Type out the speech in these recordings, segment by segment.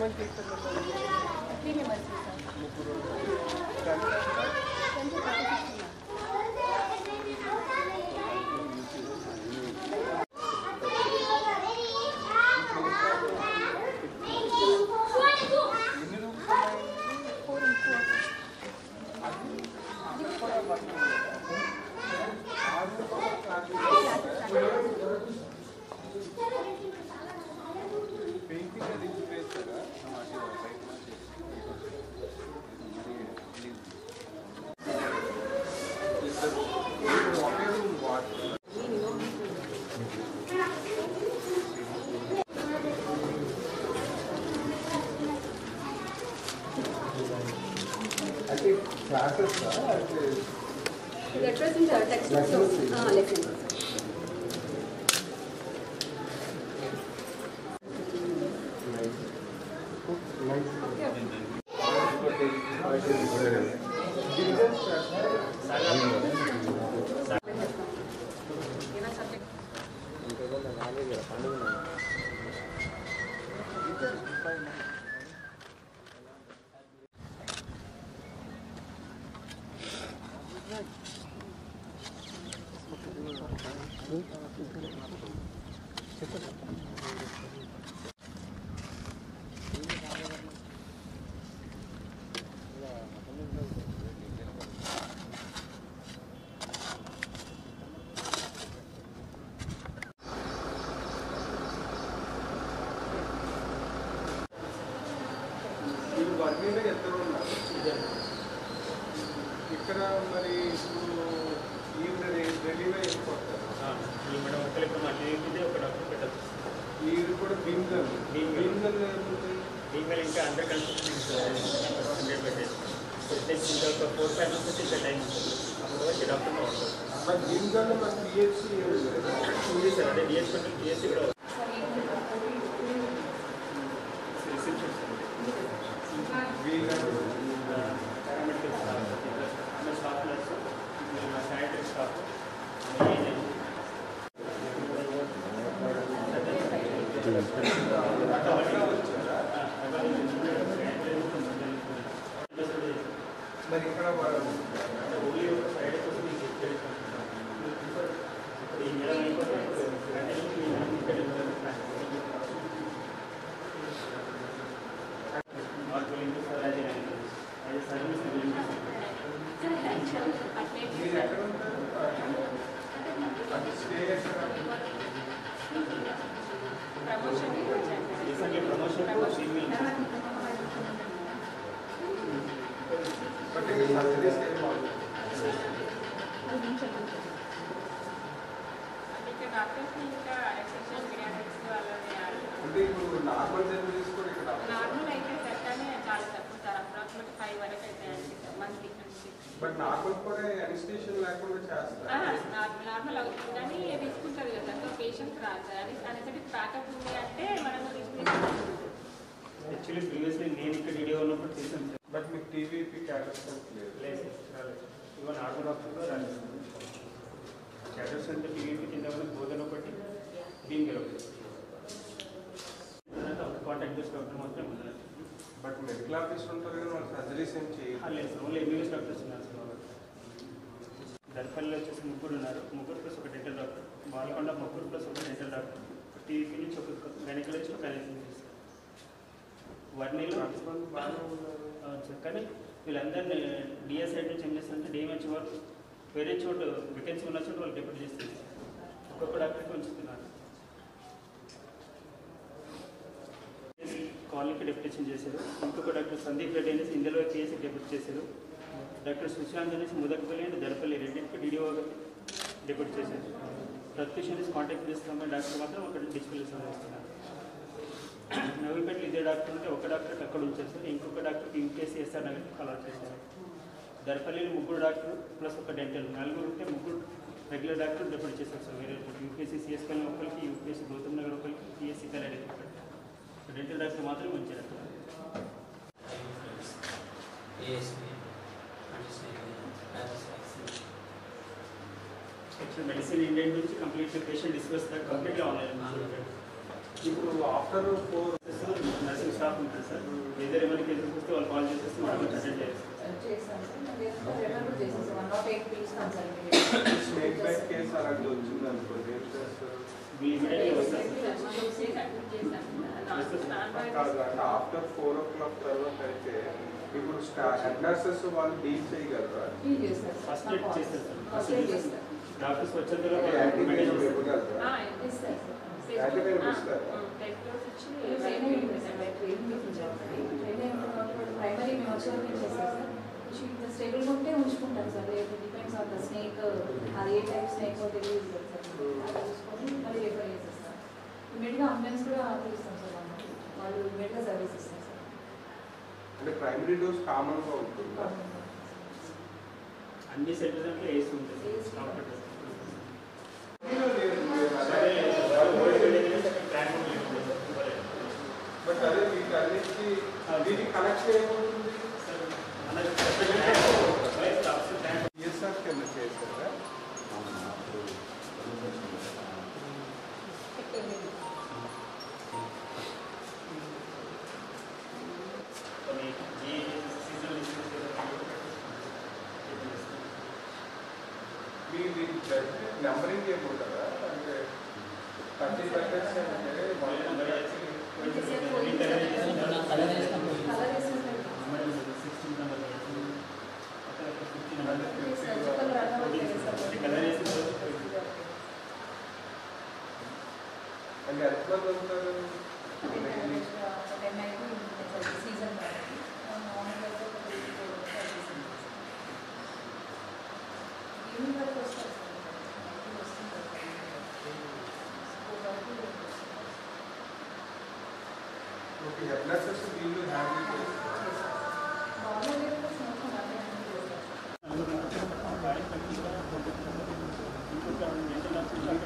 ఎంతమంది టీచర్లు? 3 members. ముగ్గురు. That was in the textbook. Lesson. ఇక్కడ మరి ఇప్పుడు ఈ కూడా భీమ్గల్ ఇంకా అండర్ కన్స్ట్రక్షన్ 4-5 months ఇంకా టైం ఉంటుంది. అప్పుడు వచ్చి డాక్టర్ మరి భీమ్గల్ మరి పిహెచ్సి ఉంది సార్. అదే బిఎస్సి కూడా paramedical staff nurse sanitary staff మరి ఇక్కడ అంటే ఇప్పుడు నార్మల్ జర్నీస్ కూడా ఇక్కడ నార్మల్ అయితే సెట్టానే చాలా తక్కువ సార్. అప్రాక్సిమేట్ 5 వరకు అయితే మంత్లీ. బట్ నార్మల్ కూడా అనిస్టేషన్ లేకుండా చేస్తారు. నార్మల్ అవుతుంది కానీ తీసుకుంటారు కదా సార్. పేషెంట్ రాదు సార్. అది అనేసరికి ప్యాకప్ ఉంది అంటే మనం యాక్చువల్లీ ప్రీవియస్లీ నేను ఇక్కడ వీడియో ఉన్నప్పుడు చేశాను సార్. బట్ మీకు టీవీపీ క్యాటర్స్ లేదు. లేదు రాలేదు. ఇవాళ ఆర్డర్ డాక్టర్లో రాలేదు. క్యాటర్స్ అంటే టీవీపీ కింద బోధన ఒకటి భీమ్గల్ ఒకటి కాంటాక్ట్ చేసి డాక్టర్ మాత్రం ఉన్నారు. బట్ మెడికల్ ఆఫీసర్ ఉంటారు కానీ వాళ్ళు సర్జరీస్ ఏం చేయాలి. లేదు సార్. ఓన్లీ ఎంబీబీఎస్ డాక్టర్స్ ఉన్నారు సార్. దర్పల్లిలో వచ్చేసి ముగ్గురు ఉన్నారు. ముగ్గురు ప్లస్ ఒక డెంటల్ డాక్టర్. బాలకొండ ముగ్గురు ప్లస్ ఒక డెంటల్ డాక్టర్. టీవీపీ నుంచి ఒక గైనకల్ నుంచి ఒక గైనకాలజిస్ట్. వర్ణిలో బాగానే ఉన్నారు సార్. కానీ వీళ్ళందరినీ డిఎస్ సైడ్ నుంచి ఏం చేస్తారంటే డిఎంహెచ్ వాళ్ళు వేరే చోటు వేకెన్సీ ఉన్న చోటు వాళ్ళు డిప్యూట్ చేస్తారు. ఒక్కొక్క డాక్టర్కి ఉంచుతున్నారు. కాలనీకి డెప్యుటేషన్ చేశారు. ఇంకొక డాక్టర్ సందీప్ రెడ్డి అనేసి ఇందులో కేసు డెప్యూట్ చేశారు. డాక్టర్ సుశాంత్ అనేసి ముదక్పల్లి అండ్ దర్పల్లి రెండింటికి డీడీఓ డెప్యూట్ చేశారు. ప్రత్యూష్ అనేసి కాంటాక్ట్ చేస్తామని డాక్టర్ మాత్రం ఒక డిస్ప్లేస్ చేస్తున్నారు. నవీపేటలో ఇదే డాక్టర్ ఉంటే ఒక డాక్టర్కి అక్కడ ఉంచారు సార్. ఇంకొక డాక్టర్కి యూకేసీ ఎస్ఆర్ నగర్కి కలర్ చేశారు. దర్పల్లిలో ముగ్గురు డాక్టర్ ప్లస్ ఒక డెంటల్ నలుగురు ఉంటే ముగ్గురు రెగ్యులర్ డాక్టర్ డెప్యూట్ చేశారు సార్. వేరే యూకేసీ సిఎస్కల్ ఒకరికి, యూకేసీ గౌతమ్ నగర్ ఒకరికి, పిఎస్సీ కళ్యాణ్ ఒకరికి. డెంటల్ డాక్టర్ మాత్రం ఉంచారు. యాక్చువల్ మెడిసిన్ ఇండియన్ నుంచి కంప్లీట్ పేషెంట్ డిస్కస్ కంప్లీట్గా ఆన్లైన్. ఇప్పుడు ఆఫ్టర్ 4 నర్సింగ్ స్టాఫ్ ఉంటుంది సార్. వేరే ఏమైనా కేసెస్ వస్తే వాళ్ళు కాల్ చేసేస్తే మనం అటెండ్ చేస్తాం. చేస్తాను సార్. మరి రెఫర్ కూడా చేస్తాను sir. 108 please consult. Snake bite case అలాంటి వచ్చింది అనుకోండి, ఏం చేస్తారు? ఇమీడియట్గా వస్తాం. కాదు, అంటే ఆఫ్టర్ 4 o'clock తర్వాత అయితే ఇప్పుడు హెడ్ నర్సెస్ వాళ్ళు డీల్ చేయగలరా? ఫీల్ చేస్తారు సార్. ఫస్ట్ ఎయిడ్ చేస్తారు సార్. ఫస్ట్ ఎయిడ్ చేస్తారు. డాక్టర్స్ వచ్చిన తర్వాత యాంటీబయాటిక్ ఇవ్వగలరా? ఇస్తారు సార్. యాంటీబయాటిక్ ఇస్తారు. ట్రైన్ అయ్యి ఉంటుంది సార్. ట్రైన్ చేయించాలి. ట్రైన్ అయ్యి ఉంటుంది కాబట్టి ప్రైమరీ మేము వచ్చే వరకు చేస్తాం సార్. స్టేబుల్గా ఉంటే ఉంచుకుంటాం సార్. లేదు డిపెండ్స్ ఆన్ ద స్నేక్, అది ఏ టైప్ స్నేక్ తెలియదు సార్. అది చూసుకొని మళ్ళీ రిఫర్ చేసేస్తాం. ఇమీడియట్గా అంబులెన్స్ కూడా పిలుస్తాం సార్. వాళ్ళు ఇమీడియట్గా సర్వీస్ ఇస్తారు సార్. అంటే ప్రైమరీ డోస్ కామన్ గా ఉంటుందా? అన్ని సెంటర్స్ అంటే ఏసీ ఉంటుంది. ఏసీ. డాక్టర్ బట్ అదే మీకు అన్నిటికీ దీనికి కనెక్షన్ ఏమవుతుంది? ఈఎస్ఆర్ కింద చేస్తారా? మీ నెంబరింగ్ ఏముంటుందా? అంటే 30 ప్యాకెట్స్ అంటే కలర్ వేసిన అంటే ఎంతమంది ఉంటారు? సీజన్ ఈవినింగ్ వరకు వస్తారు ఓకే, హెడ్ నర్సెస్ వీళ్ళు హ్యాండిల్ చేస్తారు.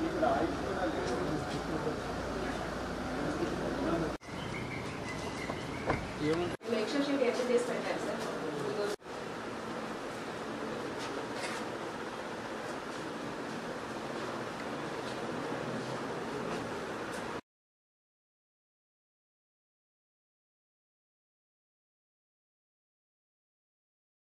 ఇక్కడ ఆయిల్ కూడా లేదు. ఎక్స్ట్రా షీట్ ఎట్లా చేసి పెట్టారు సార్.